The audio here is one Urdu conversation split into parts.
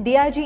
DIG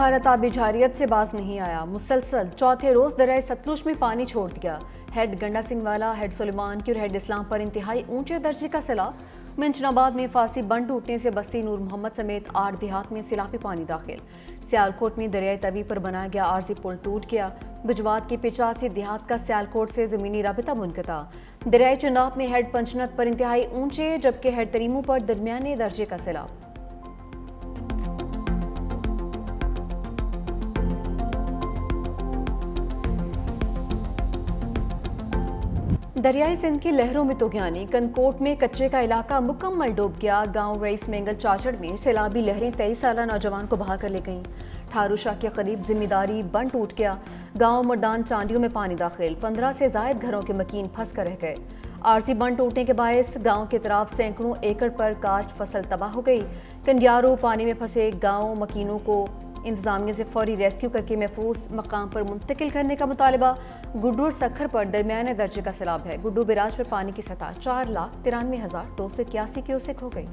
بھارت آبی جارحیت سے باز نہیں آیا، مسلسل چوتھے روز دریائے ستلج میں پانی چھوڑ دیا۔ ہیڈ گنڈا سنگھ والا، ہیڈ سلیمان کی اور ہیڈ اسلام پر انتہائی اونچے درجے کا سیلاب۔ منچن آباد میں فاسی بند ٹوٹنے سے بستی نور محمد سمیت 8 دیہات میں سیلابی پانی داخل۔ سیالکوٹ میں دریائے توی پر بنایا گیا عارضی پل ٹوٹ گیا۔ بجوات کے 85 دیہات کا سیالکوٹ سے زمینی رابطہ منقطع۔ دریائے چناب میں ہیڈ پنچنت پر انتہائی اونچے جبکہ ہیڈ تریمو پر درمیانے درجے کا سیلاب۔ دریائے سندھ کی لہروں میں طغیانی، کنکوٹ میں کچے کا علاقہ مکمل ڈوب گیا۔ گاؤں رئیس مینگل چاچڑ میں سیلابی لہریں 23 سالہ نوجوان کو بہا کر لے گئیں۔ ٹھارو شاہ کے قریب ذمہ داری بند ٹوٹ گیا۔ گاؤں مردان چانڈیوں میں پانی داخل، 15 سے زائد گھروں کے مکین پھنس کر رہ گئے۔ عارضی بند ٹوٹنے کے باعث گاؤں کے اطراف سینکڑوں ایکڑ پر کاشت فصل تباہ ہو گئی۔ کنڈیارو پانی میں پھنسے گاؤں مکینوں کو انتظامیہ سے فوری ریسکیو کرکے محفوظ مقام پر منتقل کرنے کا مطالبہ۔ گڈو اور سکھر پر درمیانے درجے کا سیلاب ہے۔ گڈو بیراج پر پانی کی سطح 4,93,281 کیوسک ہو گئی۔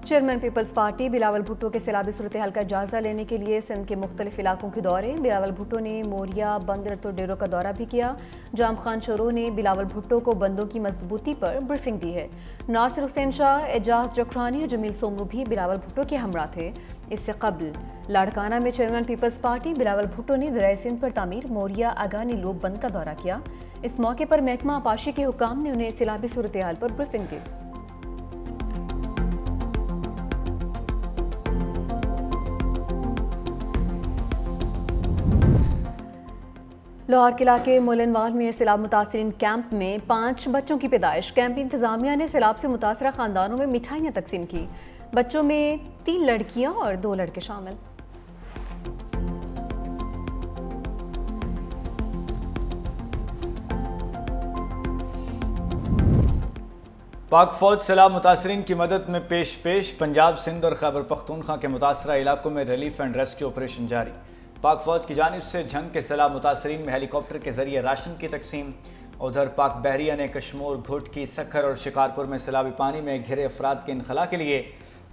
چیئرمین پیپلز پارٹی بلاول بھٹو کے سیلابی صورتحال کا جائزہ لینے کے لیے سندھ کے مختلف علاقوں کے دورے۔ بلاول بھٹو نے موریا بند رتو ڈیرو کا دورہ بھی کیا۔ جام خان شورو نے بلاول بھٹو کو بندوں کی مضبوطی پر بریفنگ دی ہے۔ ناصر حسین شاہ، اعجاز جکرانی اور جمیل سومرو بھی بلاول بھٹو کے ہمراہ تھے۔ اس سے قبل لاڑکانہ میں چیئرمین پیپلز پارٹی بلاول بھٹو نے دریائے سندھ پر تعمیر موریا اگانی لوپ بند کا دورہ کیا۔ اس موقع پر محکمہ آبپاشی کے حکام نے انہیں سیلابی صورتحال پر بریفنگ دی۔ لاہور قلعہ کے مولنوال میں سیلاب متاثرین کیمپ میں 5 بچوں کی پیدائش۔ کیمپ انتظامیہ نے سیلاب سے متاثرہ خاندانوں میں مٹھائیاں تقسیم کی۔ بچوں میں 3 لڑکیاں اور 2 لڑکے شامل۔ پاک فوج سیلاب متاثرین کی مدد میں پیش۔ پنجاب، سندھ اور خیبر پختونخوا کے متاثرہ علاقوں میں ریلیف اینڈ ریسکیو آپریشن جاری۔ پاک فوج کی جانب سے جھنگ کے سیلاب متاثرین میں ہیلی کاپٹر کے ذریعے راشن کی تقسیم۔ ادھر پاک بحریہ نے کشمور، گھوٹکی، سکھر اور شکارپور میں سیلابی پانی میں گھرے افراد کے انخلاء کے لیے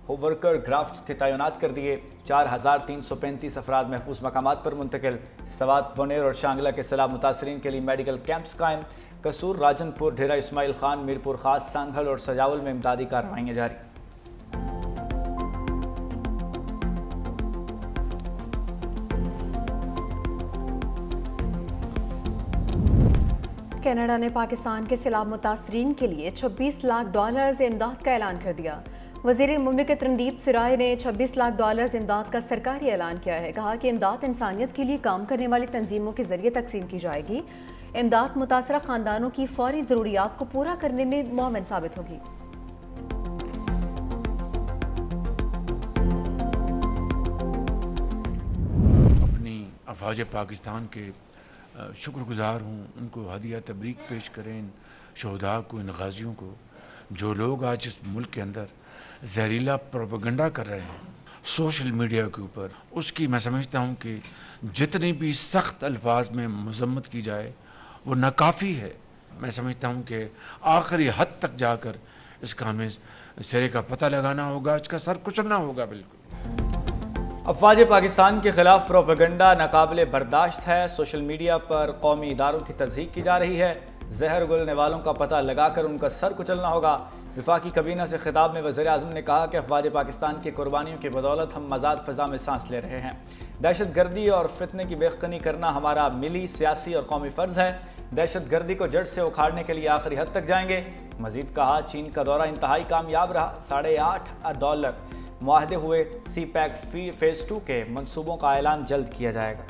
ورکر کرافٹس کے تعینات کر دیے۔ 4,335 افراد محفوظ مقامات پر منتقل۔ سوات، بونیر اور شانگلہ کے سیلاب متاثرین کے لیے میڈیکل کیمپس قائم۔ قصور، راجن پور، ڈھیرہ اسماعیل خان، میرپور خاص، سانگھل اور سجاول میں امدادی کارروائیاں جاری۔ کینیڈا نے پاکستان کے سیلاب متاثرین کے لیے $26 لاکھ امداد کا اعلان کر دیا۔ وزیر مملکت رندیپ سرائے نے $26 لاکھ امداد کا سرکاری اعلان کیا ہے۔ کہا کہ امداد انسانیت کے لیے کام کرنے والی تنظیموں کے ذریعے تقسیم کی جائے گی۔ امداد متاثرہ خاندانوں کی فوری ضروریات کو پورا کرنے میں معاون ثابت ہوگی۔ اپنی افواج پاکستان کے شکر گزار ہوں، ان کو ہدیہ تبریک پیش کریں، ان شہداء کو، ان غازیوں کو، جو لوگ آج اس ملک کے اندر زہریلا پروپیگنڈا کر رہے ہیں سوشل میڈیا کے اوپر، اس کی میں سمجھتا ہوں کہ جتنی بھی سخت الفاظ میں مذمت کی جائے وہ ناکافی ہے۔ میں سمجھتا ہوں کہ آخری حد تک جا کر اس کا ہمیں سرے کا پتہ لگانا ہوگا، اس کا سر کچلنا ہوگا۔ بالکل افواج پاکستان کے خلاف پروپیگنڈا ناقابل برداشت ہے۔ سوشل میڈیا پر قومی اداروں کی تضحیک کی جا رہی ہے۔ زہر گلنے والوں کا پتہ لگا کر ان کا سر کچلنا ہوگا۔ وفاقی کابینہ سے خطاب میں وزیر اعظم نے کہا کہ افواج پاکستان کی قربانیوں کی بدولت ہم آزاد فضا میں سانس لے رہے ہیں۔ دہشت گردی اور فتنے کی بےخنی کرنا ہمارا ملی، سیاسی اور قومی فرض ہے۔ دہشت گردی کو جڑ سے اکھاڑنے کے لیے آخری حد تک جائیں گے۔ مزید کہا چین کا دورہ انتہائی کامیاب رہا۔ $8.5 معاہدے ہوئے۔ سی پیک فیز 2 کے منصوبوں کا اعلان جلد کیا جائے گا۔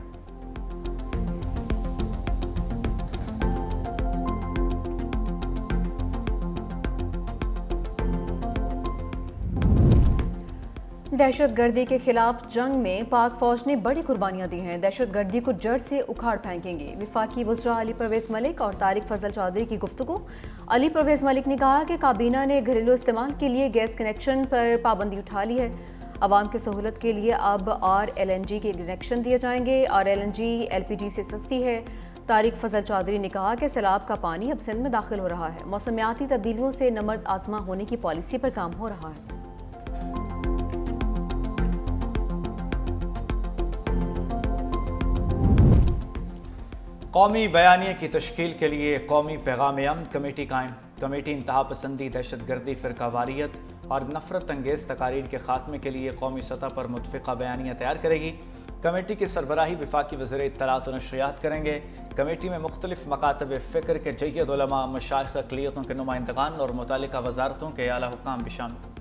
دہشت گردی کے خلاف جنگ میں پاک فوج نے بڑی قربانیاں دی ہیں۔ دہشت گردی کو جڑ سے اکھاڑ پھینکیں گے۔ وفاقی وزراء علی پرویز ملک اور طارق فضل چودھری کی گفتگو۔ علی پرویز ملک نے کہا کہ کابینہ نے گھریلو استعمال کے لیے گیس کنیکشن پر پابندی اٹھا لی ہے۔ عوام کی سہولت کے لیے اب RLNG کے کنیکشن دیے جائیں گے۔ RLNG LPG سے سستی ہے۔ طارق فضل چودھری نے کہا کہ سیلاب کا پانی اب سندھ میں داخل ہو رہا ہے، موسمیاتی تبدیلیوں سے نمرد آزما ہونے کی پالیسی پر کام ہو رہا ہے۔ قومی بیانیے کی تشکیل کے لیے قومی پیغام امن کمیٹی قائم۔ کمیٹی انتہا پسندی، دہشت گردی، فرقہ واریت اور نفرت انگیز تقاریر کے خاتمے کے لیے قومی سطح پر متفقہ بیانیہ تیار کرے گی۔ کمیٹی کی سربراہی وفاقی وزیر اطلاعات و نشریات کریں گے۔ کمیٹی میں مختلف مکاتب فکر کے جید علماء، مشائخ اقلیتوں کے نمائندگان اور متعلقہ وزارتوں کے اعلیٰ حکام بھی شامل۔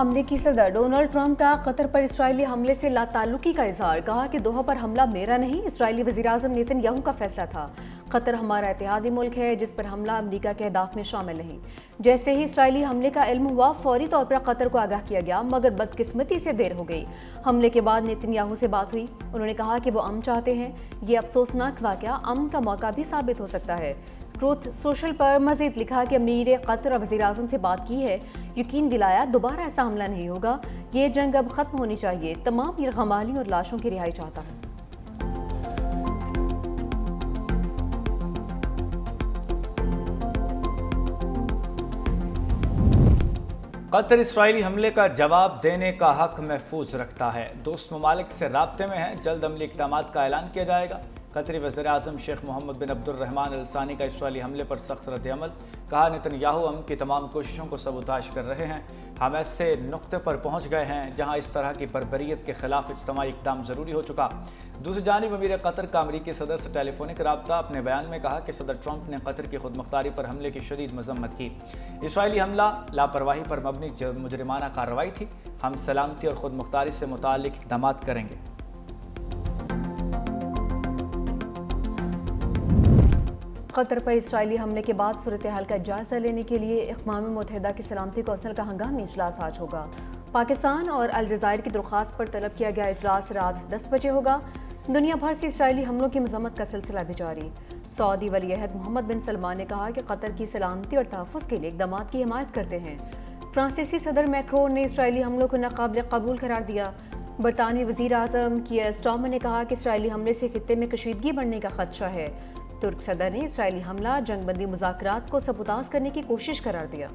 امریکی صدر ڈونلڈ ٹرمپ کا قطر پر اسرائیلی حملے سے لا تعلقی کا اظہار، کہا کہ دوحہ پر حملہ میرا نہیں، اسرائیلی وزیراعظم نیتن یاہو کا فیصلہ تھا۔ قطر ہمارا اتحادی ملک ہے جس پر حملہ امریکہ کے اہداف میں شامل نہیں۔ جیسے ہی اسرائیلی حملے کا علم ہوا فوری طور پر قطر کو آگاہ کیا گیا، مگر بدقسمتی سے دیر ہو گئی۔ حملے کے بعد نیتن یاہو سے بات ہوئی، انہوں نے کہا کہ وہ امن چاہتے ہیں۔ یہ افسوسناک واقعہ امن کا موقع بھی ثابت ہو سکتا ہے۔ ٹروتھ سوشل پر مزید لکھا کہ امیر قطر اور وزیراعظم سے بات کی ہے، یقین دلایا دوبارہ ایسا حملہ نہیں ہوگا، یہ جنگ اب ختم ہونی چاہیے، تمام یرغمالی اور لاشوں کی رہائی چاہتا ہے۔ قطر اسرائیلی حملے کا جواب دینے کا حق محفوظ رکھتا ہے، دوست ممالک سے رابطے میں ہے، جلد عملی اقدامات کا اعلان کیا جائے گا۔ قطری وزیر اعظم شیخ محمد بن عبد الرحمن الثانی کا اسرائیلی حملے پر سخت رد عمل، کہا نیتن یاہو امن کی تمام کوششوں کو سبوتاژ کر رہے ہیں، ہم ایسے نقطے پر پہنچ گئے ہیں جہاں اس طرح کی بربریت کے خلاف اجتماعی اقدام ضروری ہو چکا۔ دوسری جانب امیر قطر کا امریکی صدر سے ٹیلی فونک رابطہ، اپنے بیان میں کہا کہ صدر ٹرمپ نے قطر کی خود مختاری پر حملے کی شدید مذمت کی۔ اسرائیلی حملہ لاپرواہی پر مبنی مجرمانہ کارروائی تھی، ہم سلامتی اور خود مختاری سے متعلق اقدامات کریں گے۔ قطر پر اسرائیلی حملے کے بعد صورتحال کا جائزہ لینے کے لیے اقوام متحدہ کی سلامتی کونسل کا ہنگامی اجلاس آج ہوگا۔ پاکستان اور الجزائر کی درخواست پر طلب کیا گیا اجلاس رات 10 بجے ہوگا۔ دنیا بھر سے اسرائیلی حملوں کی مذمت کا سلسلہ بھی جاری۔ سعودی ولی عہد محمد بن سلمان نے کہا کہ قطر کی سلامتی اور تحفظ کے لیے اقدامات کی حمایت کرتے ہیں۔ فرانسیسی صدر میکرون نے اسرائیلی حملوں کو ناقابل قبول قرار دیا۔ برطانوی وزیر اعظم کیئر سٹارمر نے کہا کہ اسرائیلی حملے سے خطے میں کشیدگی بڑھنے کا خدشہ ہے۔ ترک صدر نے اسرائیلی حملہ جنگ بندی مذاکرات کو سبوتاژ کرنے کی کوشش قرار دیا۔